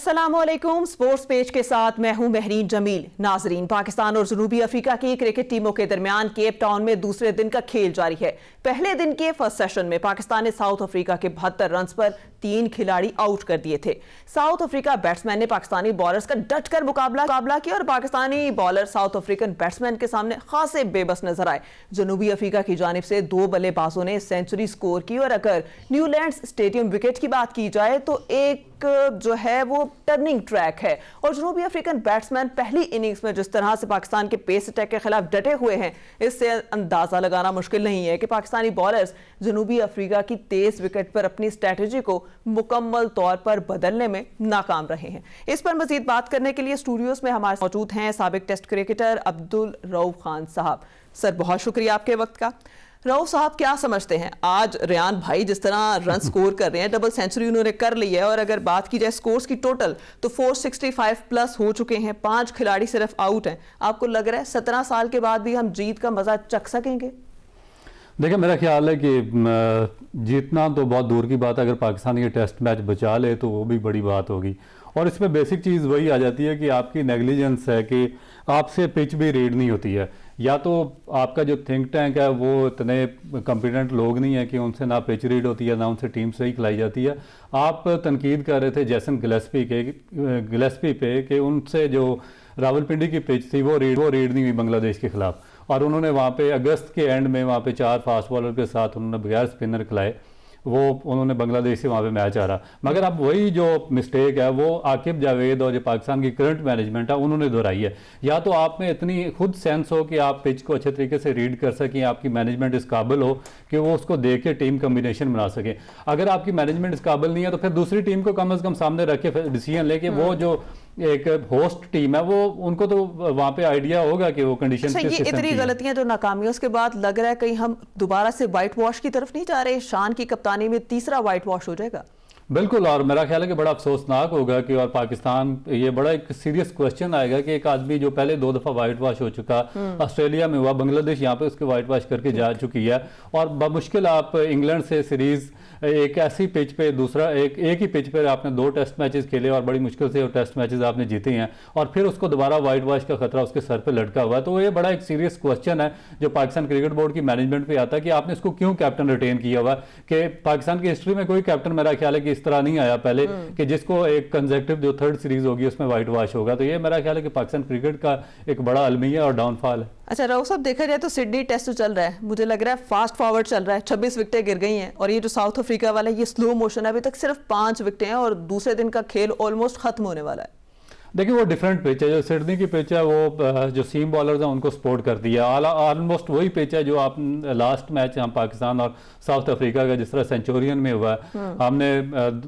अस्सलामुअलैकुम। Sports page के साथ मैं हूं महरीन जमील। नाजरीन, पाकिस्तान और जनूबी अफ्रीका की क्रिकेट टीमों के दरमियान केप टाउन में दूसरे दिन का खेल जारी है। पहले दिन के फर्स्ट सेशन में पाकिस्तान ने साउथ अफ्रीका के 72 रन पर 3 खिलाड़ी आउट कर दिए थे। साउथ अफ्रीका बैट्समैन ने पाकिस्तानी बॉलर्स का डटकर मुकाबला किया और Pakistani bowler south African batsman के सामने खासे बेबस नजर आए। जनूबी अफ्रीका की जानिब से 2 बल्लेबाजों ने सेंचुरी स्कोर की और अगर न्यूलैंड्स स्टेडियम विकेट की बात की जाए तो एक जो है वो टर्निंग ट्रैक है और जनूबी अफ्रीकन बैट्समैन पहली इनिंग्स में जिस तरह से पाकिस्तान के पेस अटैक के खिलाफ डटे हुए हैं, इससे अंदाजा लगाना मुश्किल नहीं है कि पाकिस्तानी बॉलर्स जनूबी अफ्रीका की तेज विकेट पर अपनी स्ट्रैटेजी को मुकम्मल तौर पर बदलने में नाकाम रहे हैं। इस पर मजीद बात करने के लिए स्टूडियोज में हमारे मौजूद हैं साबिक टेस्ट क्रिकेटर अब्दुल रऊफ खान साहब। सर, बहुत शुक्रिया आपके वक्त का। रऊफ साहब, क्या समझते हैं आज रियान भाई जिस तरह रन स्कोर कर रहे हैं, डबल सेंचुरी उन्होंने कर ली है और अगर बात की जाए स्कोर्स की टोटल तो 465 प्लस हो चुके हैं, 5 खिलाड़ी सिर्फ आउट हैं। आपको लग रहा है 17 साल के बाद भी हम जीत का मजा चख सकेंगे? देखिए, मेरा ख्याल है कि जीतना तो बहुत दूर की बात है, अगर पाकिस्तान ये टेस्ट मैच बचा ले तो वो भी बड़ी बात होगी। और इसमें बेसिक चीज़ वही आ जाती है कि आपकी नेग्लिजेंस है कि आपसे पिच भी रीड नहीं होती है, या तो आपका जो थिंक टैंक है वो इतने कॉम्पिटेंट लोग नहीं है कि उनसे ना पिच रीड होती है ना उनसे टीम सही खिलाई जाती है। आप तनकीद कर रहे थे जैसन गिलेस्पी पे कि उनसे जो रावलपिंडी की पिच थी वो रीड नहीं हुई बांग्लादेश के खिलाफ, और उन्होंने वहाँ पे अगस्त के एंड में वहाँ पे 4 फास्ट बॉलर के साथ उन्होंने बगैर स्पिनर खिलाए, वो उन्होंने बांग्लादेश से वहाँ पे मैच हारा। मगर अब वही जो मिस्टेक है वो आकिब जावेद और जो पाकिस्तान की करंट मैनेजमेंट है उन्होंने दोहराई है। या तो आप में इतनी खुद सेंस हो कि आप पिच को अच्छे तरीके से रीड कर सकें, आपकी मैनेजमेंट इस काबिल हो कि वो उसको देख के टीम कम्बिनेशन बना सके। अगर आपकी मैनेजमेंट इस काबिल नहीं है तो फिर दूसरी टीम को कम अज़ कम सामने रख के डिसीजन लेके वो जो एक होस्ट टीम है वो उनको तो वहां पे आइडिया होगा कि वो कंडीशन ये इतनी गलतियां जो नाकामियों के बाद लग रहा है कहीं हम दोबारा से व्हाइट वॉश की तरफ नहीं जा रहे? शान की कप्तानी में तीसरा व्हाइट वॉश हो जाएगा? बिल्कुल, और मेरा ख्याल है कि बड़ा अफसोसनाक होगा कि और पाकिस्तान ये बड़ा एक सीरियस क्वेश्चन आएगा कि एक आदमी जो पहले 2 दफ़ा व्हाइट वॉश हो चुका, ऑस्ट्रेलिया में हुआ, बांग्लादेश यहाँ पे उसके व्हाइट वॉश करके जा चुकी है, और बमुश्किल आप इंग्लैंड से सीरीज एक ऐसी पिच पे एक ही पिच पे आपने 2 टेस्ट मैचेस खेले और बड़ी मुश्किल से वो टेस्ट मैचेस आपने जीते हैं, और फिर उसको दोबारा व्हाइट वॉश का खतरा उसके सर पे लटका हुआ है। तो ये बड़ा एक सीरियस क्वेश्चन है जो पाकिस्तान क्रिकेट बोर्ड की मैनेजमेंट पे आता है कि आपने इसको क्यों कैप्टन रिटेन किया हुआ, कि पाकिस्तान की हिस्ट्री में कोई कैप्टन मेरा ख्याल है कि इस तरह नहीं आया पहले कि जिसको एक कंसेक्टिव जो 3rd सीरीज होगी उसमें व्हाइट वॉश होगा। तो ये मेरा ख्याल है कि पाकिस्तान क्रिकेट का एक बड़ा अलमिया और डाउनफॉल है। अच्छा रऊफ साहब, देखा जाए तो सिडनी टेस्ट जो चल रहा है, मुझे लग रहा है फास्ट फॉरवर्ड चल रहा है, 26 विकेटें गिर गई हैं, और ये जो साउथ अफ्रीका वाला है ये स्लो मोशन है, अभी तक सिर्फ 5 विकेटें हैं और दूसरे दिन का खेल ऑलमोस्ट खत्म होने वाला है। देखिए, वो डिफरेंट पिच है। जो सिडनी की पिच है वो जो सीम बॉलर्स हैं उनको सपोर्ट करती है, ऑलमोस्ट वही पिच है जो आप लास्ट मैच हम पाकिस्तान और साउथ अफ्रीका का जिस तरह सेंचुरियन में हुआ है, हमने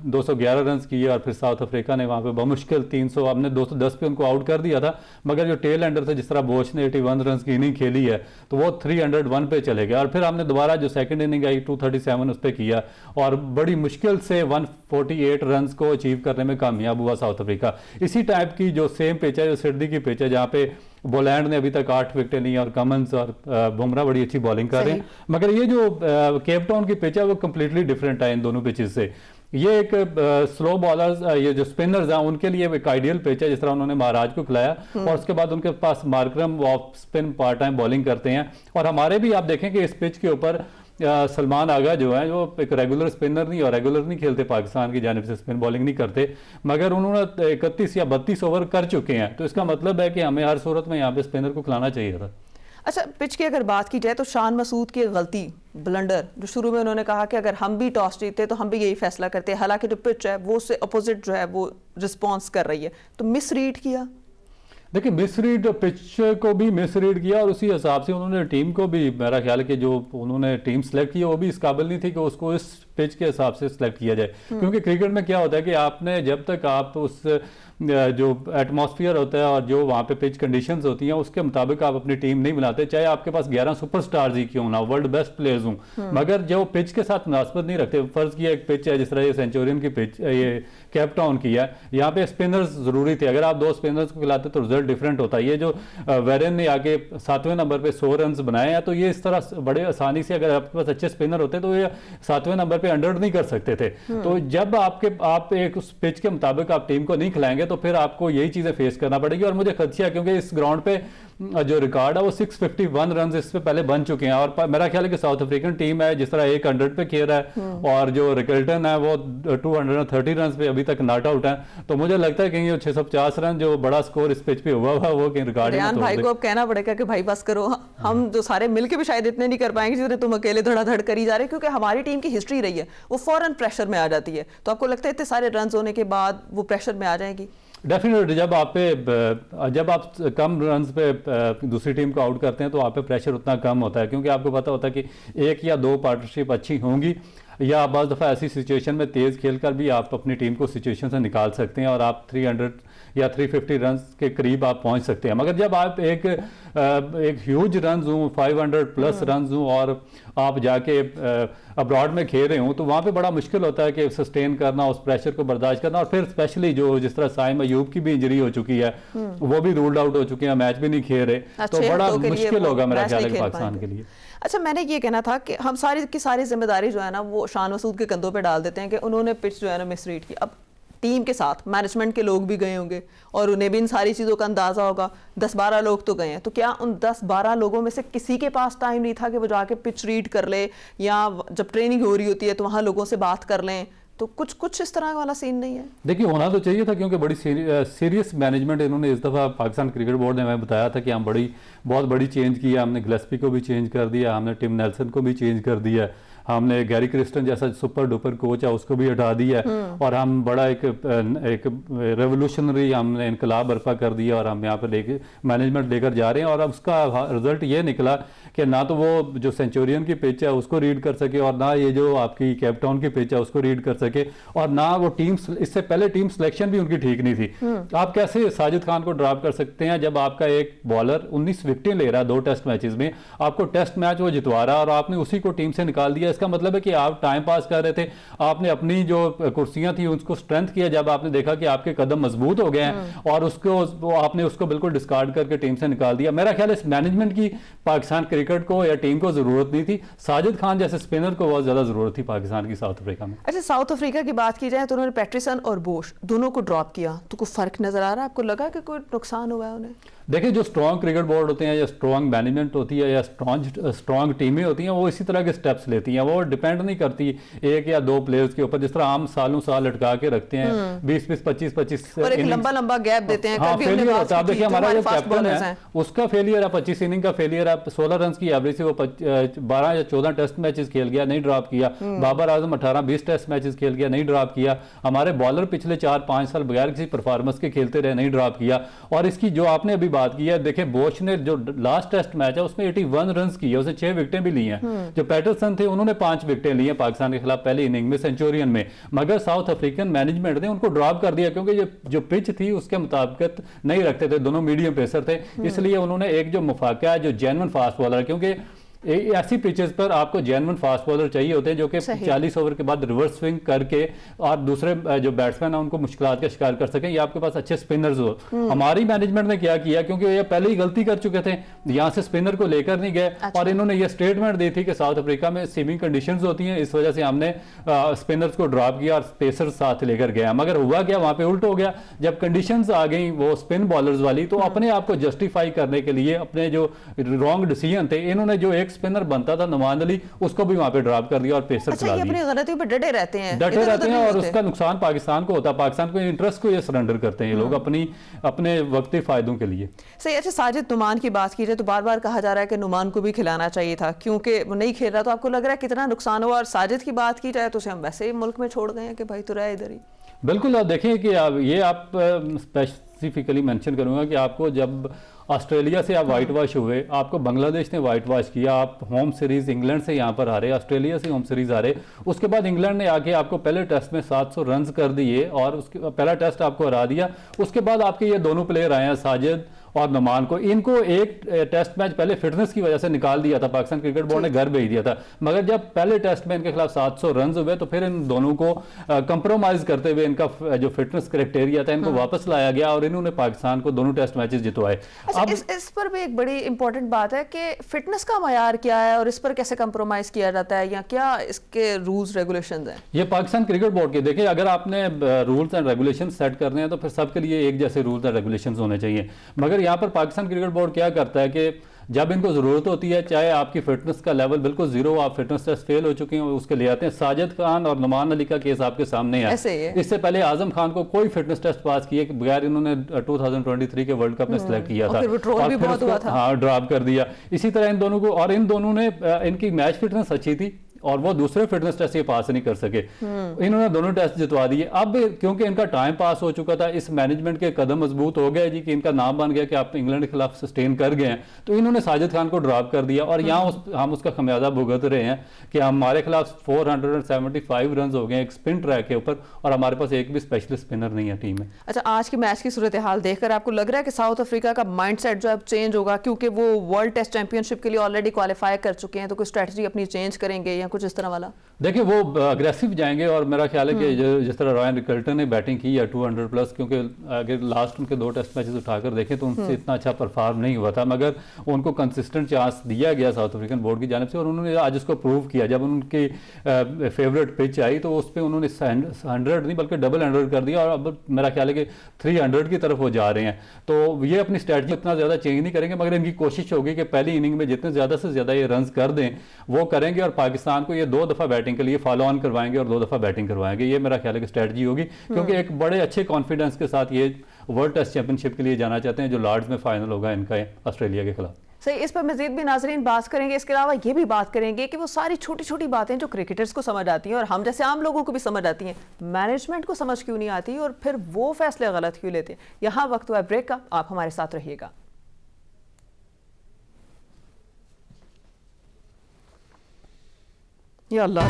211 रन किए और फिर साउथ अफ्रीका ने वहाँ पे बमुश्किल 300, हमने 210 पे उनको आउट कर दिया था, मगर जो टेल एंडर थे जिस तरह बोच ने 81 रन की इनिंग खेली है तो वो 301 पे चले गए, और फिर हमने दोबारा जो सेकंड इनिंग आई 237 उस पर किया और बड़ी मुश्किल से 148 रन को अचीव करने में कामयाब हुआ साउथ अफ्रीका। इसी टाइप की जो सेम पिच है, जो सिडनी की पिच है, जहाँ पे बोलैंड ने अभी तक 8 विकेटें ली और कमंस और बुमराह बड़ी अच्छी बॉलिंग कर रहे हैं, मगर ये जो केप टाउन की पिच है वो कम्प्लीटली डिफरेंट है इन दोनों पिचेस से। ये एक स्लो बॉलर्स, ये जो स्पिनर्स हैं उनके लिए एक आइडियल पिच है, जिस तरह उन्होंने महाराज को खिलाया और उसके बाद उनके पास Markram off spin part time bowling करते हैं। और हमारे भी आप देखें कि इस पिच के ऊपर सलमान आगा जो है वो एक रेगुलर स्पिनर नहीं और रेगुलर नहीं खेलते, पाकिस्तान की जानिब से स्पिन बॉलिंग नहीं करते, मगर उन्होंने 31 या 32 ओवर कर चुके हैं। तो इसका मतलब है कि हमें हर सूरत में यहाँ पे स्पिनर को खिलाना चाहिए था। अच्छा, पिच की अगर बात की जाए तो शान मसूद की गलती, ब्लंडर, जो शुरू में उन्होंने कहा कि अगर हम भी टॉस जीतते तो हम भी यही फैसला करते हैं, हालांकि जो पिच है वो उससे अपोजिट जो है वो रिस्पॉन्स कर रही है, तो मिस रीड किया। देखिए, मिसरीड, पिच को भी मिसरीड किया और उसी हिसाब से उन्होंने टीम को भी, मेरा ख्याल है कि जो उन्होंने टीम सेलेक्ट की वो भी इस काबिल नहीं थी कि उसको इस पिच के हिसाब से सिलेक्ट किया जाए, क्योंकि क्रिकेट में क्या होता है कि आपने जब तक आप उस जो एटमॉस्फेयर होता है और जो वहाँ पे पिच कंडीशंस होती हैं उसके मुताबिक आप अपनी टीम नहीं बनाते, चाहे आपके पास 11 सुपरस्टार्स ही क्यों ना, वर्ल्ड बेस्ट प्लेयर्स हों, मगर जो पिच के साथ मुनासबत नहीं रखते। फर्ज किया एक पिच है जिस तरह ये सेंचुरियन की पिच, ये केप टाउन की है, यहाँ पे स्पिनर्स जरूरी थे, अगर आप 2 स्पिनर्स को खिलाते तो रिजल्ट डिफरेंट होता है। ये जो वेरेन ने आगे 7वें नंबर पे 100 रन बनाए हैं, तो ये इस तरह बड़े आसानी से अगर आपके पास अच्छे स्पिनर होते तो ये 7वें नंबर पे अंडर नहीं कर सकते थे। तो जब आप एक उस पिच के मुताबिक आप टीम को नहीं खिलाएंगे तो फिर आपको यही चीजें फेस करना पड़ेगी। और मुझे खदशा है क्योंकि इस ग्राउंड पे जो रिकॉर्ड है वो 651 रन इस पे पहले बन चुके हैं, और मेरा ख्याल है कि साउथ अफ्रीकन टीम है जिस तरह 100 पे खेल रहा है और जो रिकल्टन है वो 230 रन पे अभी तक नॉट आउट है। तो मुझे लगता है कि ये 650 रन जो बड़ा स्कोर इस पिच पे हुआ वो कहीं रिकॉर्ड रेहान भाई को अब कहना पड़ेगा कि भाई बस करो, हम जो सारे मिलके भी शायद इतने नहीं कर पाएंगे जितने तुम अकेले धड़ाधड़ करी जा रहे, क्योंकि हमारी टीम की हिस्ट्री रही है वो फौरन प्रेशर में आ जाती है। तो आपको लगता है इतने सारे रन होने के बाद वो प्रेशर में आ जाएगी? डेफिनेटली जब आप कम रन पे दूसरी टीम को आउट करते हैं तो आप पे प्रेशर उतना कम होता है, क्योंकि आपको पता होता है कि 1 या 2 पार्टनरशिप अच्छी होंगी, या बाज़ दफ़ा ऐसी सिचुएशन में तेज़ खेलकर भी आप अपनी टीम को सिचुएशन से निकाल सकते हैं और आप 300 या 350 रन के करीब आप पहुंच सकते हैं। मगर जब आप एक ह्यूज रन हूँ, 500 प्लस रन हूँ और आप जाके अब्रॉड में खेल रहे हूँ, तो वहाँ पे बड़ा मुश्किल होता है कि सस्टेन करना, उस प्रेशर को बर्दाश्त करना। और फिर स्पेशली जो जिस तरह साइम अयूब की भी इंजरी हो चुकी है, वो भी रूल्ड आउट हो चुके हैं, मैच भी नहीं खेल रहे, तो बड़ा मुश्किल होगा मेरा ख्याल है पाकिस्तान के लिए। अच्छा, मैंने ये कहना था कि हम सारी की सारी जिम्मेदारी जो है ना वो शान मसूद के कंधों पे डाल देते हैं कि उन्होंने पिच जो है ना मिसरीड की। अब टीम के साथ मैनेजमेंट के लोग भी गए होंगे और उन्हें भी इन सारी चीज़ों का अंदाज़ा होगा। 10-12 लोग तो गए हैं, तो क्या उन 10-12 लोगों में से किसी के पास टाइम नहीं था कि वो जाके पिच रीड कर ले, या जब ट्रेनिंग हो रही होती है तो वहाँ लोगों से बात कर लें? तो कुछ इस तरह वाला सीन नहीं है। देखिए, होना तो चाहिए था, क्योंकि बड़ी सीरियस मैनेजमेंट इन्होंने इस दफ़ा पाकिस्तान क्रिकेट बोर्ड ने हमें बताया था कि हम बहुत बड़ी चेंज की है। हमने गिलेस्पी को भी चेंज कर दिया, हमने टिम नेल्सन को भी चेंज कर दिया, हमने गैरी क्रिस्टन जैसा सुपर डुपर कोच है उसको भी हटा दिया, और हम बड़ा एक रेवोल्यूशनरी हमने इनकलाब बर्पा कर दिया और हम यहाँ पर मैनेजमेंट लेकर जा रहे हैं। और अब उसका रिजल्ट ये निकला कि ना तो वो जो सेंचुरियन की पिच है उसको रीड कर सके, और ना ये जो आपकी केप टाउन की पिच है उसको रीड कर सके, और ना वो टीम, इससे पहले टीम सिलेक्शन भी उनकी ठीक नहीं थी। आप कैसे साजिद खान को ड्रॉप कर सकते हैं जब आपका एक बॉलर 19 विकेटें ले रहा है 2 टेस्ट मैचेस में, आपको टेस्ट मैच वो जितवा रहा है और आपने उसी को टीम से निकाल दिया। इसका मतलब है कि आप टाइम पास कर रहे थे, आपने अपनी जो कुर्सियां थी उसको स्ट्रेंथ किया जब आपने देखा कि आपके कदम मजबूत हो गए हैं, और आपने उसको बिल्कुल डिस्कार्ड करके टीम से निकाल दिया। मेरा ख्याल है इस मैनेजमेंट की पाकिस्तान क्रिकेट को या टीम को जरूरत नहीं थी, साजिद खान जैसे स्पिनर को बहुत ज्यादा जरूरत थी पाकिस्तान की साउथ अफ्रीका में। अच्छा, साउथ अफ्रीका की बात की जाए तो उन्होंने पैट्रिसन और बोश दोनों को ड्रॉप किया, तो कोई फर्क नजर आ रहा है? आपको लगा कि कोई नुकसान हुआ है उन्हें? देखिए, जो स्ट्रॉन्ग क्रिकेट बोर्ड होते हैं या स्ट्रॉन्ग मैनेजमेंट होती है या स्ट्रॉन्ग टीमें होती हैं, वो इसी तरह के स्टेप्स लेती हैं। वो डिपेंड नहीं करती 1 या 2 प्लेयर्स के ऊपर, जिस तरह हम सालों साल लटका के रखते हैं 20-20, 25-25 और एक लंबा गैप देते हैं। हाँ, फेलियर होता है। आप देखिए, हमारा जो कैप्टन है उसका फेलियर है, 25 इनिंग का फेलियर है, 16 रन की एवरेज से वो 12 या 14 टेस्ट मैचेस खेल गया, नहीं ड्रॉप किया। बाबर आजम 18-20 टेस्ट मैचेस खेल गया, नहीं ड्रॉप किया। हमारे बॉलर पिछले 4-5 साल बगैर किसी परफॉर्मेंस के खेलते रहे, नहीं ड्रॉप किया। और इसकी जो आपने अभी बात की है, देखिए बोश ने जो लास्ट टेस्ट मैच है उसमें 81 रन किए, उसे 6 विकेटें भी ली हैं। जो पैटरसन थे उन्होंने 5 विकेटें ली हैं पाकिस्तान के खिलाफ पहली इनिंग में सेंचुरियन में, मगर साउथ अफ्रीकन मैनेजमेंट ने उनको ड्रॉप कर दिया क्योंकि जो पिच थी उसके मुताबिक नहीं रखते थे, दोनों मीडियम पेसर थे। इसलिए उन्होंने एक जो मुफाका है जो जेन्युइन फास्ट बॉलर है, क्योंकि ऐसी पिचेस पर आपको जेन्युइन फास्ट बॉलर चाहिए होते हैं जो कि 40 ओवर के बाद रिवर्स स्विंग करके और दूसरे जो बैट्समैन है उनको मुश्किलात का शिकार कर सकें, या आपके पास अच्छे स्पिनर्स हो। हमारी मैनेजमेंट ने क्या किया, क्योंकि ये पहले ही गलती कर चुके थे, यहाँ से स्पिनर को लेकर नहीं गए। और इन्होंने ये स्टेटमेंट दी थी कि साउथ अफ्रीका में सीमिंग कंडीशंस होती हैं, इस वजह से हमने स्पिनर्स को ड्रॉप किया और पेसर्स साथ लेकर गया। मगर हुआ क्या, वहां पे उल्ट हो गया। जब कंडीशंस आ गई वो स्पिन बॉलर्स वाली, तो अपने आप को जस्टिफाई करने के लिए अपने जो रॉन्ग डिसीजन थे, इन्होंने जो एक स्पिनर बनता था नुमान अली, उसको भी वहां पे ड्रॉप कर दिया और पेसर चला दिया। अपनी गलतियों पे डटे रहते हैं और उसका नुकसान पाकिस्तान को होता है। पाकिस्तान को इंटरेस्ट को ये सरेंडर करते हैं ये लोग अपने वक्ती फायदों के लिए। सही। अच्छा, साजिद नुमान की बात की जाए तो बार बार कहा जा रहा है कि नुमान को भी खिलाना चाहिए था क्योंकि वो नहीं खेल रहा, तो आपको लग रहा है कितना नुकसान हुआ? और साजिद की बात की जाए तो उसे हम वैसे ही मुल्क में छोड़ गए हैं कि भाई तो रहे इधर ही। बिल्कुल, आप देखें कि आप स्पेसिफिकली मेंशन करूंगा कि आपको जब ऑस्ट्रेलिया से आप वाइट वॉश हुए, आपको बांग्लादेश ने वाइट वॉश किया, आप होम सीरीज इंग्लैंड से यहाँ पर आ रहे, ऑस्ट्रेलिया से होम सीरीज आ रहे, उसके बाद इंग्लैंड ने आके आपको पहले टेस्ट में 700 रन कर दिए और उसके पहला टेस्ट आपको हरा दिया। उसके बाद आपके ये दोनों प्लेयर आए हैं, साजिद और नुमान को, इनको एक टेस्ट मैच पहले फिटनेस की वजह से निकाल दिया था, पाकिस्तान क्रिकेट बोर्ड ने घर भेज दिया था। मगर जब पहले टेस्ट में इनके खिलाफ 700 रन हुए तो फिर इन दोनों को कंप्रोमाइज करते हुए इनका जो फिटनेस क्राइटेरिया था इनको वापस लाया गया और इन्होंने पाकिस्तान को दोनों टेस्ट मैचेस जितवाए। अच्छा, इस पर भी एक बड़ी इंपॉर्टेंट बात है कि फिटनेस का मयार क्या है और इस पर कैसे कंप्रोमाइज किया जाता है या क्या इसके रूल्स रेगुलेशंस हैं? ये पाकिस्तान क्रिकेट बोर्ड के, देखिए अगर आपने रूल्स एंड रेगुलेशन सेट करने हैं तो फिर सबके लिए एक जैसे रूल्स एंड रेगुलेशंस होने चाहिए। मगर यहाँ पर पाकिस्तान क्रिकेट बोर्ड क्या करता है कि जब इनको जरूरत होती है, चाहे आपकी फिटनेस का लेवल बिल्कुल जीरो, आप फिटनेस टेस्ट फेल हो चुके हैं, उसके ले आते हैं। साजिद खान और नुमान अली का केस आपके सामने है। इससे पहले आजम खान को कोई फिटनेस टेस्ट पास किए के बगैर इन्होंने 2023 के वर्ल्ड कप में सिलेक्ट किया था और फिर उसको ड्रॉप कर दिया। इसी तरह इन दोनों को, और इन दोनों ने, इनकी मैच फिटनेस अच्छी थी और वो दूसरे फिटनेस टेस्ट ये पास नहीं कर सके, इन्होंने दोनों टेस्ट जितवा दिए। अब क्योंकि इनका टाइम पास हो चुका था, इस मैनेजमेंट के कदम मजबूत हो गए जी कि इनका नाम बन गया कि आप इंग्लैंड के खिलाफ सस्टेन कर गए हैं, तो इन्होंने साजिद खान को ड्रॉप कर दिया और यहाँ हम उसका खमियाजा भुगत रहे हैं कि हमारे खिलाफ 475 रन हो गए एक स्पिन ट्रैक के ऊपर और हमारे पास एक भी स्पेशलिस्ट स्पिनर नहीं है टीम में। अच्छा, आज के मैच की सूरत हाल देखकर आपको लग रहा है कि साउथ अफ्रीका का माइंडसेट जो है चेंज होगा, क्योंकि वो वर्ल्ड टेस्ट चैंपियनशिप के लिए ऑलरेडी क्वालिफाई कर चुके हैं, तो कोई स्ट्रेटजी अपनी चेंज करेंगे या कुछ इस तरह वाला? देखिए वो अग्रेसिव जाएंगे और मेरा ख्याल है कि जिस तरह रॉयन रिकल्टन ने बैटिंग की है 200 प्लस, क्योंकि अगर लास्ट उनके 2 टेस्ट मैचेस उठाकर देखें तो उनसे इतना अच्छा परफॉर्म नहीं हुआ था, मगर उनको कंसिस्टेंट चांस दिया गया साउथ अफ्रीकन बोर्ड की जानिब से और उन्होंने आज उसको प्रूव किया। जब उनकी फेवरेट पिच आई तो उस पर उन्होंने 100 नहीं बल्कि डबल 100 कर दिया और अब मेरा ख्याल है कि 300 की तरफ वो जा रहे हैं। तो ये अपनी स्ट्रैटेजी इतना ज़्यादा चेंज नहीं करेंगे, मगर इनकी कोशिश होगी कि पहली इनिंग में जितने ज़्यादा से ज़्यादा ये रन कर दें वो करेंगे और पाकिस्तान को ये 2 दफ़ा बैटिंग के लिए फॉलो ऑन करवाएंगे और 2 दफ़ा बैटिंग करवाएंगे। ये मेरा ख्याल है कि स्ट्रेटजी होगी, क्योंकि एक बड़े अच्छे कॉन्फिडेंस के साथ ये वर्ल्ड टेस्ट चैंपियनशिप के लिए जाना चाहते हैं जो लॉर्ड्स में फाइनल होगा इनका ऑस्ट्रेलिया के खिलाफ। सही, इस पर मजीद भी नाजरीन बात करेंगे। इसके अलावा ये भी बात करेंगे कि वो सारी छोटी छोटी बातें जो क्रिकेटर्स को समझ आती हैं और हम जैसे आम लोगों को भी समझ आती हैं, मैनेजमेंट को समझ क्यों नहीं आती और फिर वो फैसले गलत क्यों लेते हैं। यहाँ वक्त हुआ ब्रेक का, आप हमारे साथ रहिएगा। या अल्लाह।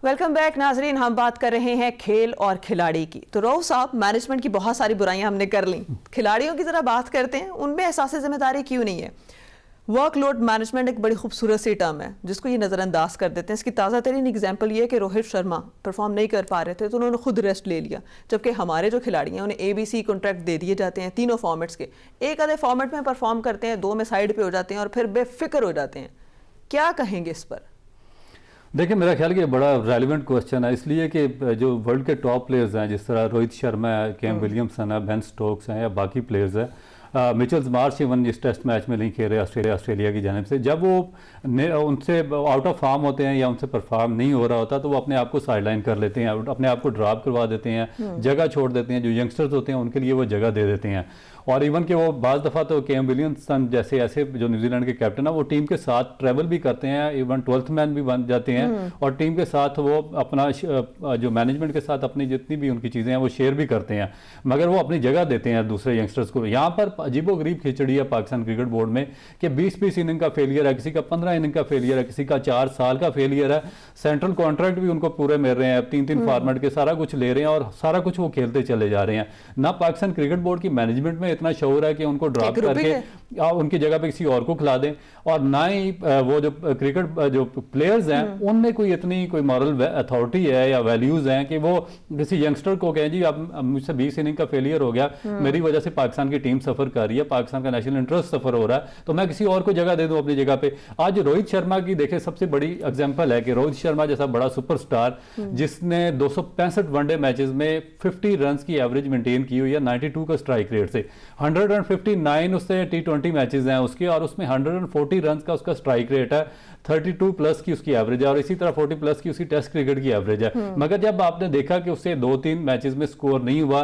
वेलकम बैक नाजरीन, हम बात कर रहे हैं खेल और खिलाड़ी की। तो रऊफ साहब, मैनेजमेंट की बहुत सारी बुराइयां हमने कर ली, खिलाड़ियों की जरा बात करते हैं, उनमें एहसास जिम्मेदारी क्यों नहीं है? वर्कलोड मैनेजमेंट एक बड़ी खूबसूरत सी टर्म है जिसको ये नज़रअंदाज कर देते हैं। इसकी ताज़ा तरीन एग्जाम्पल ये है कि रोहित शर्मा परफॉर्म नहीं कर पा रहे थे तो उन्होंने खुद रेस्ट ले लिया, जबकि हमारे जो खिलाड़ी हैं उन्हें ABC कॉन्ट्रैक्ट दे दिए जाते हैं तीनों फॉर्मेट्स के। एक आधे फॉर्मेट में परफॉर्म करते हैं, 2 में साइड पे हो जाते हैं और फिर बेफिक्र हो जाते हैं। क्या कहेंगे इस पर? देखिए मेरा ख्याल कि बड़ा रेलिवेंट क्वेश्चन है, इसलिए कि जो वर्ल्ड के टॉप प्लेयर्स हैं जिस तरह रोहित शर्मा है, केम विलियमसन है, बेन स्टोक्स हैं या बाकी प्लेयर्स हैं, मिचेल मार्श इवन इस टेस्ट मैच में नहीं खेल रहे ऑस्ट्रेलिया की जानिब से, जब वो उनसे आउट ऑफ फॉर्म होते हैं या उनसे परफॉर्म नहीं हो रहा होता तो वो अपने आप को साइडलाइन कर लेते हैं, अपने आप को ड्रॉप करवा देते हैं, जगह छोड़ देते हैं। जो यंगस्टर्स होते हैं उनके लिए वो जगह दे देते हैं और इवन कि वो बाज़ दफ़ा तो केम विलियमसन जैसे ऐसे जो न्यूजीलैंड के कैप्टन है वो टीम के साथ ट्रैवल भी करते हैं, इवन 12th मैन भी बन जाते हैं और टीम के साथ वो अपना जो मैनेजमेंट के साथ अपनी जितनी भी उनकी चीज़ें हैं वो शेयर भी करते हैं, मगर वो अपनी जगह देते हैं दूसरे यंगस्टर्स को। यहाँ पर अजीबोगरीब खिचड़ी है पाकिस्तान क्रिकेट बोर्ड में कि 20-20 इनिंग का फेलियर है, किसी का 15 इनिंग का फेलियर है, किसी का 4 साल का फेलियर है। सेंट्रल कॉन्ट्रैक्ट भी उनको पूरे मिल रहे हैं, 3-3 फॉर्मेट के सारा कुछ ले रहे हैं और सारा कुछ वो खेलते चले जा रहे हैं। ना पाकिस्तान क्रिकेट बोर्ड की मैनेजमेंट में इतना शौर है कि उनको ड्रॉप करके उनकी जगह पे किसी और को खिला दें, और ना ही वो जो क्रिकेट जो प्लेयर्स हैं उनमें कोई इतनी कोई मॉरल अथॉरिटी है या वैल्यूज हैं कि वो किसी यंगस्टर को कहें जी अब मुझसे 20 इनिंग का फेलियर हो गया, मेरी वजह से पाकिस्तान की टीम सफर कर रही है, पाकिस्तान का नेशनल इंटरेस्ट सफर हो रहा है, तो मैं किसी और को जगह दे दूं अपनी जगह पे। आज रोहित शर्मा की देखें सबसे बड़ी एग्जांपल है कि रोहित शर्मा जैसा बड़ा सुपरस्टार जिसने 265 वनडे मैचेस में 50 रन की एवरेज मेंटेन की हुई है 92 का स्ट्राइक रेट से, 159 उससे T20 T20 मैचेस हैं उसके, और उसमें 140 रन का उसका स्ट्राइक रेट है, 32 प्लस की उसकी एवरेज है, और इसी तरह 40 प्लस की उसकी टेस्ट क्रिकेट की एवरेज है। मगर जब आपने देखा कि उससे 2-3 मैचेस में स्कोर नहीं हुआ,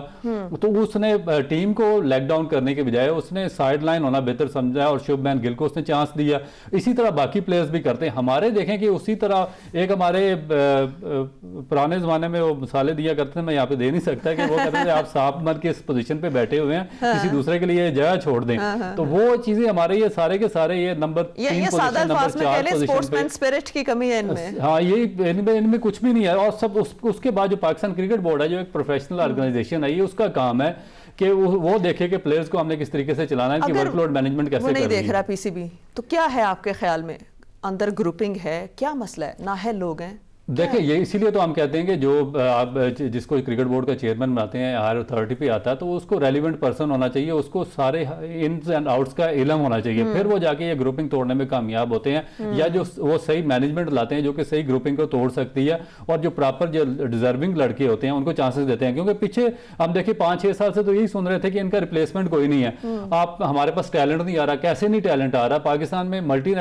तो उसने टीम को लेग डाउन करने के बजाय उसने साइड लाइन होना बेहतर समझा और शुभमैन गिल को उसने चांस दिया। इसी तरह बाकी प्लेयर्स भी करते हैं। हमारे देखें कि उसी तरह एक हमारे पुराने जमाने में वो मिसालें दिया करते थे, मैं यहाँ पे दे नहीं सकता, कि वो कहते थे आप साफ मत के इस पोजीशन पे बैठे हुए हैं, किसी दूसरे के लिए जगह छोड़ दें। तो वो चीजें हमारे ये सारे के सारे ये नंबर 3 पोजीशन, नंबर 4 पोजीशन पे स्पिरिट की कमी है इनमें। हाँ, ये इनमें कुछ भी नहीं है। और सब उसके बाद जो पाकिस्तान क्रिकेट बोर्ड है, जो एक प्रोफेशनल ऑर्गेनाइजेशन है, ये उसका काम है कि वो देखे कि प्लेयर्स को हमने किस तरीके से चलाना है, इनकी वर्कलोड मैनेजमेंट कैसे करनी है। वो नहीं देख रहा पीसीबी, तो क्या है आपके ख्याल में? अंदर ग्रुपिंग है, क्या मसला है? ना है लोग हैं, देखिए ये इसीलिए तो हम कहते हैं कि जो आप जिसको क्रिकेट बोर्ड का चेयरमैन बनाते हैं, हायर अथॉरिटी पे आता है, तो उसको रेलिवेंट पर्सन होना चाहिए, उसको सारे इन्स एंड आउट्स का इल्म होना चाहिए, फिर वो जाके ये ग्रुपिंग तोड़ने में कामयाब होते हैं। या जो वो सही मैनेजमेंट लाते हैं जो कि सही ग्रुपिंग को तोड़ सकती है, और जो प्रॉपर जो डिजर्विंग लड़के होते हैं उनको चांसेस देते हैं। क्योंकि पीछे हम देखिए 5-6 साल से तो यही सुन रहे थे कि इनका रिप्लेसमेंट कोई नहीं है। आप हमारे पास टैलेंट नहीं आ रहा, कैसे नहीं टैलेंट आ रहा? पाकिस्तान में मल्टी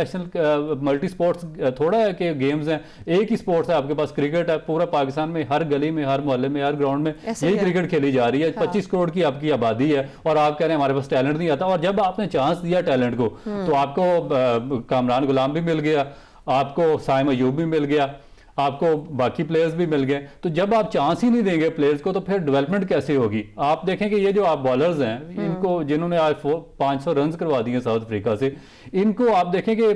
मल्टी स्पोर्ट्स थोड़ा है कि गेम्स हैं, एक ही स्पोर्ट्स है आपके पास, क्रिकेट है। पूरा पाकिस्तान में हर गली में, हर मोहल्ले में, हर ग्राउंड में यही क्रिकेट खेली जा रही है। 25 करोड़ की आपकी आबादी है, और आप कह रहे हैं हमारे पास टैलेंट नहीं आता। और जब आपने चांस दिया टैलेंट को, तो आपको कामरान गुलाम भी मिल गया, आपको साइम अयूब भी मिल गया, आपको बाकी प्लेयर्स भी मिल गए। तो जब आप चांस ही नहीं देंगे प्लेयर्स को, तो फिर डेवलपमेंट कैसे होगी? आप देखें कि ये जो आप बॉलर्स हैं, इनको जिन्होंने आज 500 रन करवा दिए साउथ अफ्रीका से, इनको आप देखें कि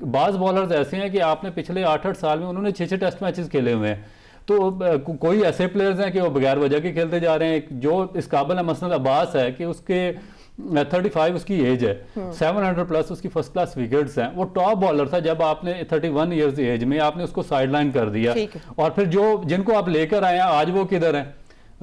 बाज बॉलर्स ऐसे हैं कि आपने पिछले 8-8 साल में उन्होंने 6-6 टेस्ट मैचेस खेले हुए हैं। तो कोई ऐसे प्लेयर्स हैं कि वो बगैर वजह के खेलते जा रहे हैं। जो इस काबिल है मसलन अब्बास है कि उसके 35 उसकी एज है, 700 प्लस उसकी फर्स्ट क्लास विकेट्स हैं, वो टॉप बॉलर था। जब आपने 31 ईयर्स एज में आपने उसको साइडलाइन कर दिया, और फिर जिनको आप लेकर आए हैं आज वो किधर हैं?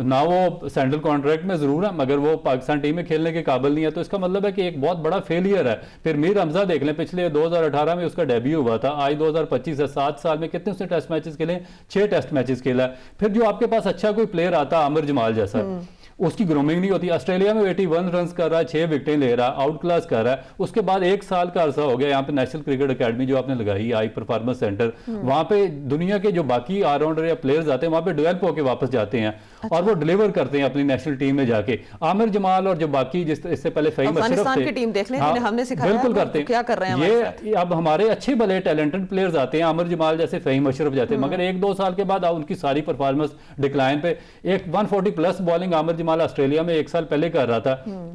ना वो सेंट्रल कॉन्ट्रैक्ट में जरूर है, मगर वो पाकिस्तान टीम में खेलने के काबिल नहीं है। तो इसका मतलब है कि एक बहुत बड़ा फेलियर है। फिर मीर हमजा देख लें, पिछले 2018 में उसका डेब्यू हुआ था, आज 2025 है, 7 साल में कितने उसने टेस्ट मैचेस खेले? 6 टेस्ट मैचेस खेला। फिर जो आपके पास अच्छा कोई प्लेयर आता, आमिर जमाल जैसा, उसकी ग्रूमिंग नहीं होती। ऑस्ट्रेलिया में 81 रन कर रहा है, 6 विकेटें ले रहा है, आउट क्लास कर रहा है। उसके बाद 1 साल का अरसा हो गया यहाँ पे नेशनल क्रिकेट अकेडमी जो आपने लगाई, हाई परफॉर्मेंस सेंटर, वहां पे दुनिया के जो बाकी ऑलराउंडर या प्लेयर्स आते हैं वहां पे डेवलप होकर वापस जाते हैं, और वो डिलीवर करते हैं अपनी नेशनल टीम में जाके। आमिर जमाल और जो बाकी इससे पहले फहीम अशरफ थे, की टीम देख लें, हमने सिखाया बिल्कुल करते हैं, क्या कर रहे हैं ये अब हमारे अच्छे भले टैलेंटेड प्लेयर्स आते हैं, आमिर जमाल जैसे, फहीम अशरफ जाते हैं, मगर 1-2 साल के बाद उनकी सारी परफॉर्मेंस डिक्लाइन पे। एक 140 plus bowling Aamir Jamal Australia में 1 साल पहले कर रहा था,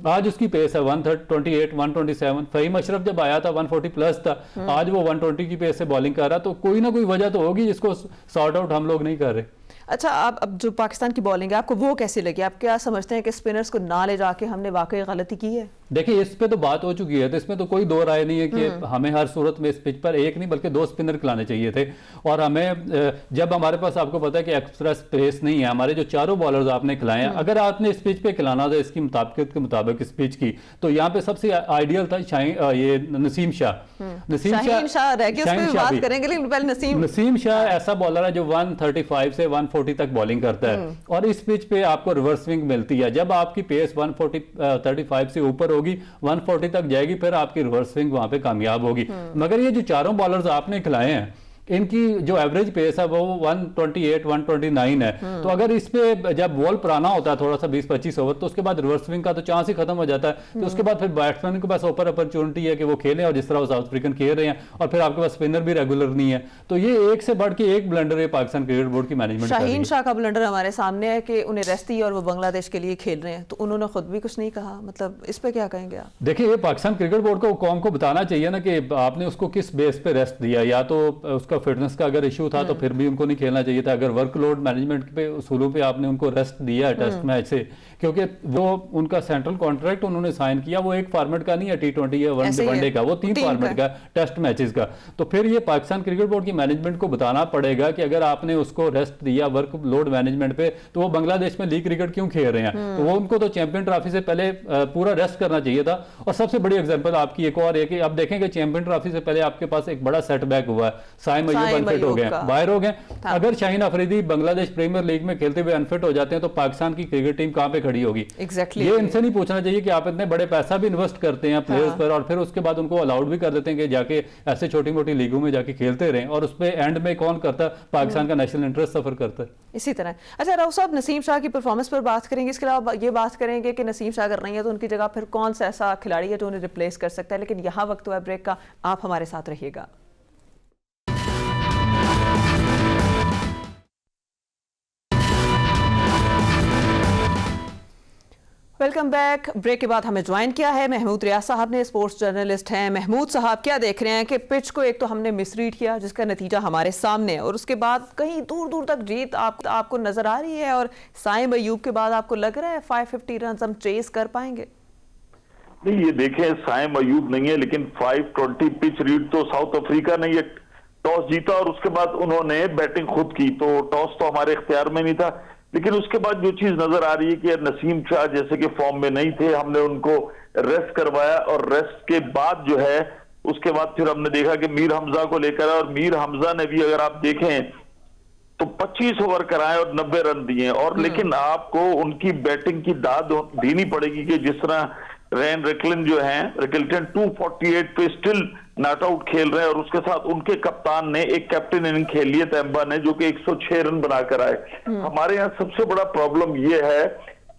आज उसकी पेस है 128, 127। फहीम अशरफ जब आया था 140 प्लस था, आज वो 120 की पेस से बॉलिंग कर रहा। तो कोई ना कोई वजह तो होगी जिसको सॉर्ट आउट हम लोग नहीं कर रहे। अच्छा, अब जो पाकिस्तान की बॉलिंग है आपको वो कैसी लगी? आप क्या समझते हैं कि स्पिनर्स को ना ले जाके हमने वाकई गलती की है? देखिए इस पे तो बात हो चुकी है, तो इसमें तो कोई दो राय नहीं है कि हमें हर सूरत में इस पिच पर एक नहीं बल्कि 2 स्पिनर खिलाने चाहिए थे। और हमें जब हमारे पास आपको पता है कि एक्स्ट्रा स्पेस नहीं है, हमारे जो चारों बॉलर्स आपने खिलाए हैं, अगर आपने इस पिच पे खिलाना था इसकी मुताबिकत के मुताबिक इस पिच की, तो यहाँ पे सबसे आइडियल था ये नसीम शाह। नसीम शाह रह गए, उस पे भी बात करेंगे, लेकिन पहले नसीम शाह ऐसा बॉलर है जो 135 से 140 तक बॉलिंग करता है, और इस पिच पे आपको रिवर्स स्विंग मिलती है। जब आपकी पेस 135 से ऊपर होगी, 140 तक जाएगी, फिर आपकी रिवर्स स्विंग वहां पे कामयाब होगी। मगर ये जो चारों बॉलर्स आपने खिलाए हैं, इनकी जो एवरेज पेस है वो 128, 129 है। तो अगर इस पे जब बॉल पुराना होता है थोड़ा सा 20-25 ओवर, तो उसके बाद रिवर्स स्विंग का तो चांस ही खत्म हो जाता है। तो उसके बाद फिर बैट्समैन के पास ओपर अपॉर्चुनिटी है कि वो खेलें, और जिस तरह वो साउथ अफ्रीकन खेल रहे हैं, और फिर आपके पास स्पिनर भी रेगुलर नहीं है। तो ये एक से बढ़ के एक ब्लंडर है पाकिस्तान क्रिकेट बोर्ड की मैनेजमेंट। शाहीन शाह का ब्लंडर हमारे सामने है कि उन्हें रेस्ट दी और वो बांग्लादेश के लिए खेल रहे हैं, तो उन्होंने खुद भी कुछ नहीं कहा। मतलब इस पे क्या कहेंगे आप? देखिए ये पाकिस्तान क्रिकेट बोर्ड को कौम को बताना चाहिए ना कि आपने उसको किस बेस पे रेस्ट दिया। या तो उसका फिटनेस का अगर इशू था तो फिर भी उनको नहीं खेलना चाहिए था। अगर वर्कलोड मैनेजमेंट पे उसूलों पे आपने उनको रेस्ट दिया टेस्ट मैच से, क्योंकि वो उनका सेंट्रल कॉन्ट्रैक्ट उन्होंने साइन किया, वो एक फॉर्मेट का नहीं है T20 या वनडे का, वो 3 फॉर्मेट का टेस्ट मैचेस का। तो फिर ये पाकिस्तान क्रिकेट बोर्ड की मैनेजमेंट को बताना पड़ेगा कि अगर आपने उसको रेस्ट दिया वर्कलोड मैनेजमेंट पे, तो वो बांग्लादेश में लीग क्रिकेट क्यों खेल रहे हैं? तो वो उनको तो चैंपियन ट्रॉफी से पहले पूरा रेस्ट करना चाहिए था। और सबसे बड़ी एग्जाम्पल आपकी एक और है कि अब देखें कि चैंपियन ट्रॉफी से पहले आपके पास एक बड़ा सेटबैक हुआ है। साइम शाहिन अयूब अनफिट हो गए, बाहर हो गए। अगर शाहीन अफरीदी बांग्लादेश प्रीमियर लीग में खेलते हुए अनफिट हो जाते हैं तो पाकिस्तान की क्रिकेट टीम कहां पे खड़ी होगी? ये इनसे नहीं पूछना चाहिए कि आप इतने बड़े पैसा भी इन्वेस्ट करते हैं प्लेयर्स पर और फिर उसके बाद उनको अलाउड भी कर देते हैं कि जाके ऐसे छोटी मोटी लीगों में जाके खेलते रहें, और उस पे एंड में कौन करता है? पाकिस्तान का नेशनल इंटरेस्ट सफर करता है। इसी तरह अच्छा राव साहब, नसीम शाह की परफॉर्मेंस पर बात करेंगे, इसके अलावा ये बात करेंगे कि नसीम शाह अगर नहीं है तो उनकी जगह फिर कौन सा ऐसा खिलाड़ी है जो उन्हें रिप्लेस कर सकता है। लेकिन यहाँ वक्त हुआ ब्रेक का, आप हमारे साथ रहिएगा। Welcome back. ब्रेक के बाद हमें ज्वाइन किया है महमूद रियाज साहब ने, स्पोर्ट्स जर्नलिस्ट हैं। महमूद साहब, क्या देख रहे हैं कि पिच को एक तो हमने मिसरीड किया जिसका नतीजा हमारे सामने है, और उसके बाद कहीं दूर दूर तक जीत आपको नजर आ रही है, और साइम अयूब के बाद आपको लग रहा है 550 रन हम चेस कर पाएंगे? नहीं, ये देखें, साइम अयूब नहीं है लेकिन 520 पिच रीड तो साउथ अफ्रीका ने ये टॉस जीता और उसके बाद उन्होंने बैटिंग खुद की, तो टॉस तो हमारे इख्तियार में नहीं था। लेकिन उसके बाद जो चीज नजर आ रही है कि नसीम शाह जैसे कि फॉर्म में नहीं थे, हमने उनको रेस्ट करवाया, और रेस्ट के बाद जो है उसके बाद फिर हमने देखा कि मीर हमजा को लेकर आए, और मीर हमजा ने भी अगर आप देखें तो 25 ओवर कराए और 90 रन दिए। और लेकिन आपको उनकी बैटिंग की दाद देनी पड़ेगी कि जिस तरह रेन रिकलिन जो है, रिकल्टन 248 पे स्टिल नॉट आउट खेल रहे हैं, और उसके साथ उनके कप्तान ने एक कैप्टन इनिंग खेली है तैम्बा ने, जो कि 106 रन बनाकर आए। हमारे यहाँ सबसे बड़ा प्रॉब्लम ये है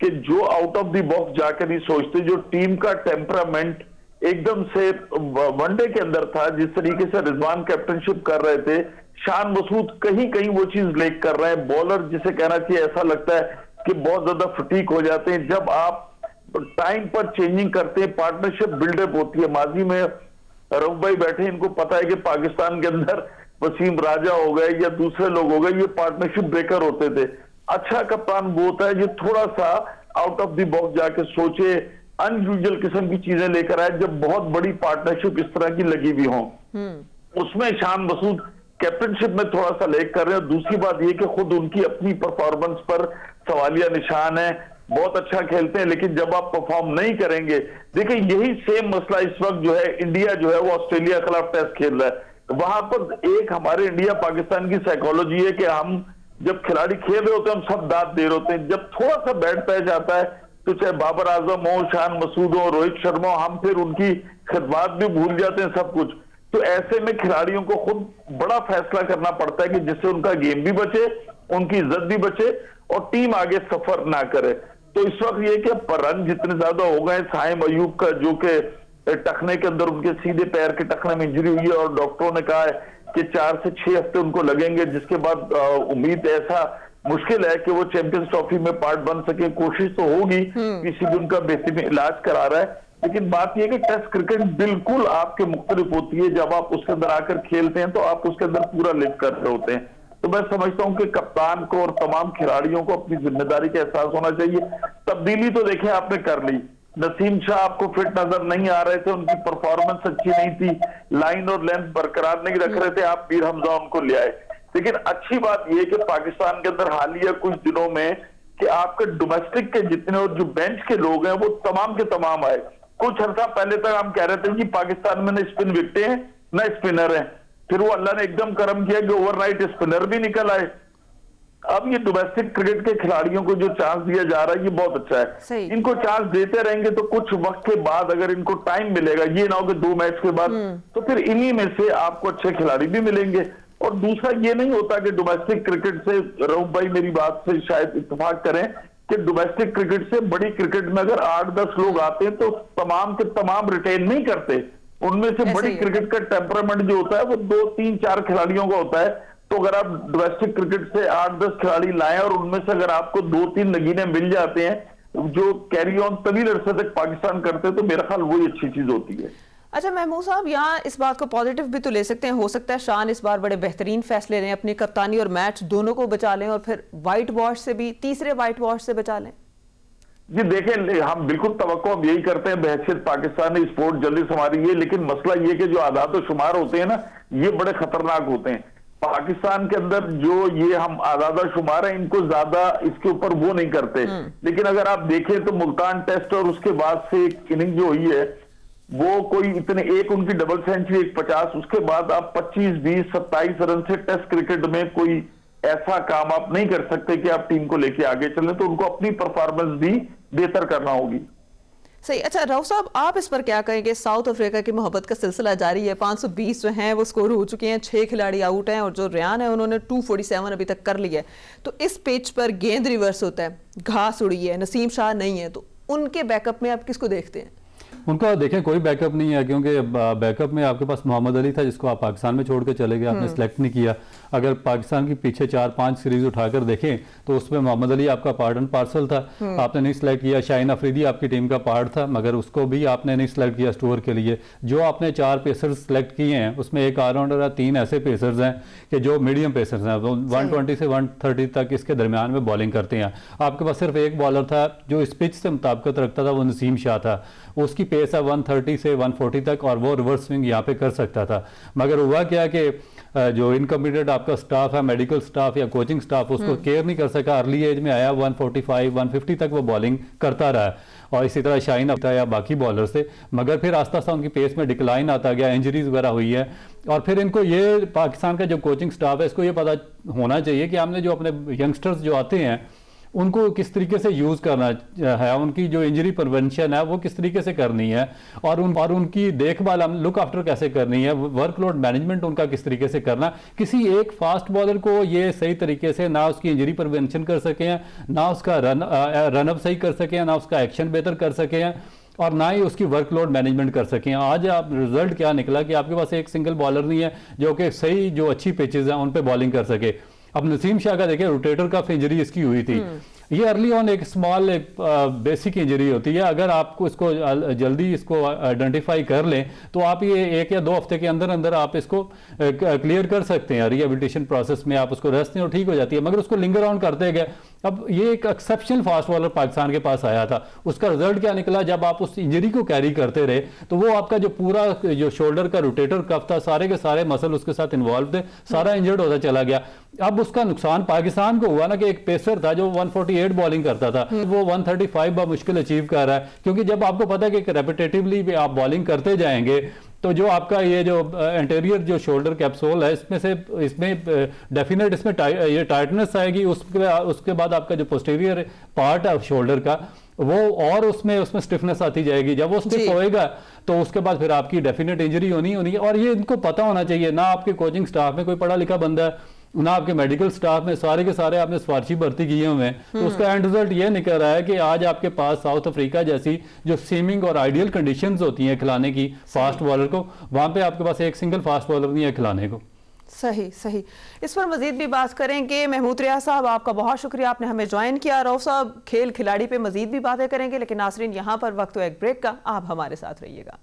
कि जो आउट ऑफ द बॉक्स जाकर नहीं सोचते, जो टीम का टेम्परामेंट एकदम से वनडे के अंदर था, जिस तरीके से रिजवान कैप्टनशिप कर रहे थे, शान मसूद कहीं कहीं वो चीज लेक कर रहे हैं। बॉलर जिसे कहना चाहिए, ऐसा लगता है कि बहुत ज्यादा फटीक हो जाते हैं जब आप टाइम पर चेंजिंग करते हैं, पार्टनरशिप बिल्डअप होती है। माजी में रऊफ भाई बैठे, इनको पता है कि पाकिस्तान के अंदर वसीम राजा हो गए या दूसरे लोग हो गए, ये पार्टनरशिप ब्रेकर होते थे। अच्छा कप्तान वो होता है जो थोड़ा सा आउट ऑफ द बॉक्स जाके सोचे, अनयूजुअल किस्म की चीजें लेकर आए, जब बहुत बड़ी पार्टनरशिप इस तरह की लगी हुई हो। उसमें शान मसूद कैप्टनशिप में थोड़ा सा लेक कर रहे हैं। दूसरी बात यह कि खुद उनकी अपनी परफॉर्मेंस पर सवालिया निशान है, बहुत अच्छा खेलते हैं, लेकिन जब आप परफॉर्म नहीं करेंगे, देखिए यही सेम मसला इस वक्त जो है इंडिया जो है वो ऑस्ट्रेलिया के खिलाफ टेस्ट खेल रहा है। वहां पर एक हमारे इंडिया पाकिस्तान की साइकोलॉजी है कि हम जब खिलाड़ी खेल रहे होते हैं हम सब दाद दे रहे होते हैं, जब थोड़ा सा बैट पैच आता है तो चाहे बाबर आजम हो, शान मसूद हो, रोहित शर्मा हो, हम फिर उनकी खिदमत भी भूल जाते हैं सब कुछ। तो ऐसे में खिलाड़ियों को खुद बड़ा फैसला करना पड़ता है कि जिससे उनका गेम भी बचे, उनकी इज्जत भी बचे और टीम आगे सफर ना करे। तो इस वक्त ये कि रन जितने ज्यादा हो गए, साइम अयूब का जो कि टखने के अंदर उनके सीधे पैर के टखने में इंजरी हुई है और डॉक्टरों ने कहा है कि 4 से 6 हफ्ते उनको लगेंगे, जिसके बाद उम्मीद ऐसा मुश्किल है कि वो चैंपियंस ट्रॉफी में पार्ट बन सके। कोशिश तो होगी, किसी भी उनका बेहतरीन इलाज करा रहा है, लेकिन बात यह कि टेस्ट क्रिकेट बिल्कुल आपके मुख्तलिफ होती है। जब आप उसके अंदर आकर खेलते हैं तो आप उसके अंदर पूरा लिव कर रहे होते हैं। तो मैं समझता हूं कि कप्तान को और तमाम खिलाड़ियों को अपनी जिम्मेदारी का एहसास होना चाहिए। तब्दीली तो देखिए आपने कर ली, नसीम शाह आपको फिट नजर नहीं आ रहे थे, उनकी परफॉर्मेंस अच्छी नहीं थी, लाइन और लेंथ बरकरार नहीं रख रहे थे, आप मीर हमजा उनको ले आए। लेकिन अच्छी बात यह कि पाकिस्तान के अंदर हालिया कुछ दिनों में कि आपके डोमेस्टिक के जितने और जो बेंच के लोग हैं वो तमाम के तमाम आए। कुछ अर्सा पहले तक हम कह रहे थे कि पाकिस्तान में न स्पिन विकेटें हैं न स्पिनर हैं, फिर वो अल्लाह ने एकदम करम किया कि ओवरनाइट स्पिनर भी निकल आए। अब ये डोमेस्टिक क्रिकेट के खिलाड़ियों को जो चांस दिया जा रहा है ये बहुत अच्छा है। इनको चांस देते रहेंगे तो कुछ वक्त के बाद अगर इनको टाइम मिलेगा, ये ना हो कि 2 मैच के बाद, तो फिर इन्हीं में से आपको अच्छे खिलाड़ी भी मिलेंगे। और दूसरा ये नहीं होता कि डोमेस्टिक क्रिकेट से, रऊफ भाई मेरी बात से शायद इत्तेफाक करें कि डोमेस्टिक क्रिकेट से बड़ी क्रिकेट में अगर 8-10 लोग आते हैं तो तमाम के तमाम रिटेन नहीं करते। उनमें से बड़ी क्रिकेट का टेम्परामेंट जो होता है वो 2-3-4 खिलाड़ियों का होता है। तो अगर आप डोमेस्टिक क्रिकेट से 8-10 खिलाड़ी लाएं और उनमें से अगर आपको 2-3 नगीने मिल जाते हैं जो कैरी ऑन तवील अरसे तक पाकिस्तान करते हैं, तो मेरा ख्याल वही अच्छी चीज होती है। अच्छा महमूद साहब, यहाँ इस बात को पॉजिटिव भी तो ले सकते हैं, हो सकता है शान इस बार बड़े बेहतरीन फैसले लें, अपनी कप्तानी और मैच दोनों को बचा लें और फिर व्हाइट वॉश से भी, तीसरे व्हाइट वॉश से बचा लें। जी देखें, हम बिल्कुल तवक्को हम यही करते हैं, बहैसियत पाकिस्तानी स्पोर्ट जल्दी से हमारी ये, लेकिन मसला ये कि जो आदात और शुमार होते हैं ना, ये बड़े खतरनाक होते हैं। पाकिस्तान के अंदर जो ये हम आदाद और शुमार है, इनको ज्यादा इसके ऊपर वो नहीं करते। लेकिन अगर आप देखें तो मुल्तान टेस्ट और उसके बाद से एक इनिंग जो हुई है वो कोई इतने, एक उनकी डबल सेंचुरी, एक 50, उसके बाद आप 25, 20, 27 रन से टेस्ट क्रिकेट में कोई ऐसा काम आप नहीं कर सकते कि आप टीम को लेके आगे चलें, तो उनको अपनी परफॉर्मेंस भी बेहतर करना होगी। सही। अच्छा राव साहब, आप इस पर क्या कहेंगे? साउथ अफ्रीका की मोहब्बत का सिलसिला जारी है। 520 जो हैं वो स्कोर हो चुके हैं, 6 खिलाड़ी आउट हैं और जो रियान है उन्होंने 247 अभी तक कर लिया है। तो इस पिच पर गेंद रिवर्स होता है, घास उड़ी है, नसीम शाह नहीं है, तो उनके बैकअप में आप किसको देखते हैं? उनका देखें कोई बैकअप नहीं है, क्योंकि बैकअप में आपके पास मोहम्मद अली था जिसको आप पाकिस्तान में छोड़ के चले गए, आपने सिलेक्ट नहीं किया। अगर पाकिस्तान की पीछे 4-5 सीरीज उठाकर देखें तो उसमें मोहम्मद अली आपका पार्ट एंड पार्सल था, आपने नहीं सिलेक्ट किया। शाहीन अफरीदी आपकी टीम का पार्ट था, मगर उसको भी आपने नहीं सिलेक्ट किया स्टोर के लिए। जो आपने 4 पेसर्स सिलेक्ट किए हैं उसमें एक ऑलराउंडर है, 3 ऐसे पेसर्स हैं कि जो मीडियम पेसर्स हैं, 120 से 130 तक इसके दरमियान में बॉलिंग करते हैं। आपके पास सिर्फ एक बॉलर था जो इस पिच से मुताबिकत रखता था, वो नसीम शाह था। उसकी पेस है 130 से 140 तक और वो रिवर्स स्विंग यहाँ पे कर सकता था। मगर हुआ क्या कि जो इनकम्पिटेंट आपका स्टाफ है, मेडिकल स्टाफ या कोचिंग स्टाफ, उसको केयर नहीं कर सका। अर्ली एज में आया 145, 150 तक वो बॉलिंग करता रहा, और इसी तरह शाहीन अफ्ता या बाकी बॉलर से। मगर फिर आस्ता आस्ता उनकी पेस में डिक्लाइन आता गया, इंजरीज वगैरह हुई है। और फिर इनको ये, पाकिस्तान का जो कोचिंग स्टाफ है, इसको ये पता होना चाहिए कि हमने जो अपने यंगस्टर्स जो आते हैं उनको किस तरीके से यूज़ करना है, उनकी जो इंजरी प्रिवेंशन है वो किस तरीके से करनी है, और उनकी देखभाल, हम लुक आफ्टर कैसे करनी है, वर्कलोड मैनेजमेंट उनका किस तरीके से करना। किसी एक फास्ट बॉलर को ये सही तरीके से ना उसकी इंजरी प्रिवेंशन कर सके हैं, ना उसका रनअप सही कर सके हैं, ना उसका एक्शन बेहतर कर सके हैं, और ना ही उसकी वर्कलोड मैनेजमेंट कर सकें। आज आप रिजल्ट क्या निकला कि आपके पास एक सिंगल बॉलर नहीं है जो कि सही, जो अच्छी पिचेज हैं उन पे बॉलिंग कर सके। अब नसीम शाह का देखिए, रोटेटर कफ इंजरी इसकी हुई थी। ये अर्ली ऑन एक स्मॉल बेसिक इंजरी होती है। अगर आपको इसको जल्दी इसको आइडेंटिफाई कर लें तो आप ये 1 या 2 हफ्ते के अंदर अंदर आप इसको क्लियर कर सकते हैं। रिहेबिलिटेशन प्रोसेस में आप उसको रेस्ट दें और ठीक हो जाती है, मगर उसको लिंगर ऑन करते गए। अब ये एक एक्सेप्शनल फास्ट बॉलर पाकिस्तान के पास आया था, उसका रिजल्ट क्या निकला? जब आप उस इंजरी को कैरी करते रहे तो वो आपका जो पूरा जो शोल्डर का रोटेटर कफ था, सारे के सारे मसल उसके साथ इन्वॉल्व थे, सारा इंजर्ड होता चला गया। अब उसका नुकसान पाकिस्तान को हुआ ना कि एक पेसर था जो 148 बॉलिंग करता था, वो 135 मुश्किल अचीव कर रहा है। क्योंकि जब आपको पता है कि रेपिटेटिवली आप बॉलिंग करते जाएंगे तो जो आपका ये जो एंटीरियर जो शोल्डर कैप्सूल है, इसमें डेफिनेट इसमें ये टाइटनेस आएगी। उसके बाद आपका जो पोस्टीरियर पार्ट है शोल्डर का, वो और उसमें स्टिफनेस आती जाएगी। जब वो स्टिफ होएगा तो उसके बाद फिर आपकी डेफिनेट इंजरी होनी है। और ये इनको पता होना चाहिए। ना आपके कोचिंग स्टाफ में कोई पढ़ा लिखा बंदा है, ना आपके मेडिकल स्टाफ में, सारे के सारे आपने सिफारशी भर्ती किए हुए हैं। तो उसका एंड रिजल्ट ये निकल रहा है कि आज आपके पास साउथ अफ्रीका जैसी जो सीमिंग और आइडियल कंडीशंस होती हैं खिलाने की फास्ट बॉलर को, वहां पे आपके पास एक सिंगल फास्ट बॉलर नहीं है खिलाने को। सही सही। इस पर मजीद भी बात करेंगे। महमूद रियाज साहब, आपका बहुत शुक्रिया, आपने हमें ज्वाइन किया। रऊफ साहब, खेल खिलाड़ी पे मजीद भी बातें करेंगे, लेकिन नासरीन यहाँ पर वक्त हो एक ब्रेक का, आप हमारे साथ रहिएगा।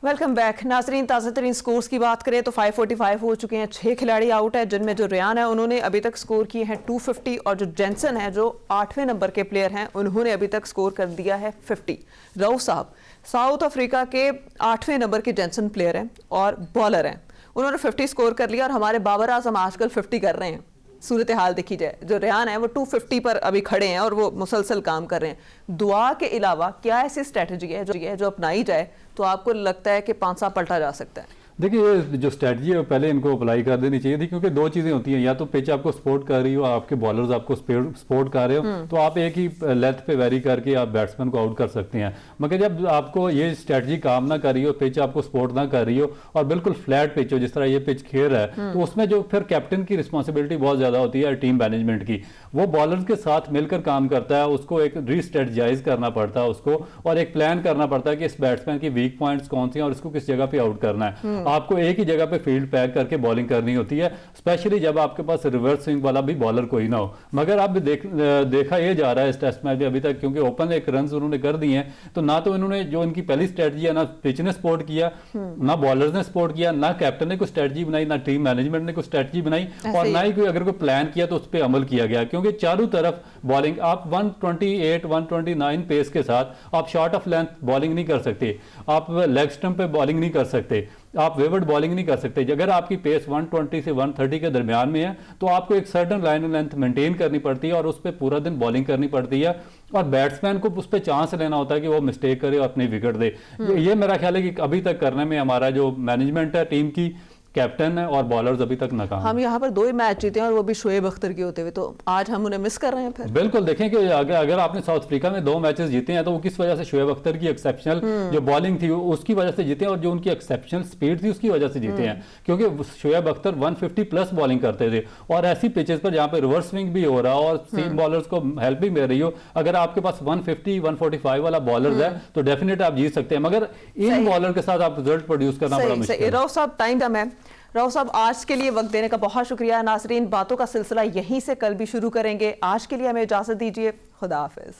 Welcome back. नाजरीन, ताज़ा तरीन स्कोर्स की बात करें तो 545 हो चुके हैं, 6 खिलाड़ी आउट है, जिनमें जो रियान है उन्होंने अभी तक स्कोर किए हैं 250, और जो जेंसन है जो 8वें नंबर के प्लेयर हैं उन्होंने अभी तक स्कोर कर दिया है 50। रऊफ साहब, साउथ अफ्रीका के 8वें नंबर के जेंसन प्लेयर हैं और बॉलर हैं, उन्होंने 50 स्कोर कर लिया, और हमारे बाबर आजम आजकल 50 कर रहे हैं। सूरत हाल देखी जाए, जो रियान है वो 250 पर अभी खड़े हैं और वो मुसलसल काम कर रहे हैं। दुआ के अलावा क्या ऐसी स्ट्रेटजी है जो अपनाई जाए तो आपको लगता है कि 5 साल पलटा जा सकता है? देखिए, ये जो स्ट्रेटजी है पहले इनको अप्लाई कर देनी चाहिए थी, क्योंकि 2 चीज़ें होती हैं, या तो पिच आपको सपोर्ट कर रही हो, आपके बॉलर्स आपको सपोर्ट कर रहे हो, तो आप एक ही लेंथ पे वेरी करके आप बैट्समैन को आउट कर सकते हैं। मगर जब आपको ये स्ट्रेटजी काम ना कर रही हो, पिच आपको सपोर्ट ना कर रही हो और बिल्कुल फ्लैट पिच हो जिस तरह ये पिच खेल रहा है, तो उसमें जो फिर कैप्टन की रिस्पॉन्सिबिलिटी बहुत ज़्यादा होती है, टीम मैनेजमेंट की। वो बॉलर्स के साथ मिलकर काम करता है, उसको एक रीस्ट्रेटजाइज करना पड़ता है उसको, और एक प्लान करना पड़ता है कि इस बैट्समैन की वीक पॉइंट्स कौन सी हैं और इसको किस जगह पे आउट करना है। आपको एक ही जगह पे फील्ड पैक करके बॉलिंग करनी होती है, स्पेशली जब आपके पास रिवर्स स्विंग वाला भी बॉलर कोई ना हो। मगर अब देखा यह जा रहा है इस टेस्ट मैच में अभी तक, क्योंकि ओपन एक रन उन्होंने कर दिए हैं, तो ना तो इन्होंने जो इनकी पहली स्ट्रेटजी है, ना पिच ने सपोर्ट किया, ना बॉलर्स ने सपोर्ट किया, ना कैप्टन ने कोई स्ट्रेटजी बनाई, ना टीम मैनेजमेंट ने कोई स्ट्रेटजी बनाई, और ना ही कोई अगर कोई प्लान किया तो उस पर अमल किया गया। क्योंकि चारों तरफ बॉलिंग, आप 128 129 पेस के साथ आप शॉर्ट ऑफ लेंथ बॉलिंग नहीं कर सकते, आप लेग स्टंप पे बॉलिंग नहीं कर सकते, आप वेवर्ड बॉलिंग नहीं कर सकते। अगर आपकी पेस 120 से 130 के दरमियान में है तो आपको एक सर्टन लाइन लेंथ मेंटेन करनी पड़ती है और उस पर पूरा दिन बॉलिंग करनी पड़ती है, और बैट्समैन को उस पर चांस लेना होता है कि वो मिस्टेक करे और अपनी विकेट दे। ये मेरा ख्याल है कि अभी तक करने में हमारा जो मैनेजमेंट है टीम की, कैप्टन है और बॉलर्स अभी तक नाकाम। हम यहाँ पर 2 ही मैच जीते हैं और वो भी शोएब अख्तर के होते हुए, तो आज हम उन्हें मिस कर रहे हैं फिर। बिल्कुल, देखें कि अगर आपने साउथ अफ्रीका में 2 मैचेस जीते हैं तो वो किस वजह से, शोएब अख्तर की एक्सेप्शनल जो बॉलिंग थी उसकी वजह से जीते हैं, और जो उनकी एक्सेप्शनल स्पीड थी उसकी वजह से जीते हैं, क्योंकि शोएब अख्तर 150 प्लस बॉलिंग करते थे। और ऐसी पिचेस पर जहाँ पे रिवर्स स्विंग भी हो रहा और सीम बॉलर्स को हेल्प भी मिल रही हो, अगर आपके पास 150 145 वाला बॉलर है तो डेफिनेट आप जीत सकते हैं, मगर इन बॉलर के साथ आप रिजल्ट प्रोड्यूस करना बड़ा मुश्किल है। राव साहब, टाइम कम है। राव साहब, आज के लिए वक्त देने का बहुत शुक्रिया। नाजरीन, बातों का सिलसिला यहीं से कल भी शुरू करेंगे। आज के लिए हमें इजाजत दीजिए। खुदा हाफिज।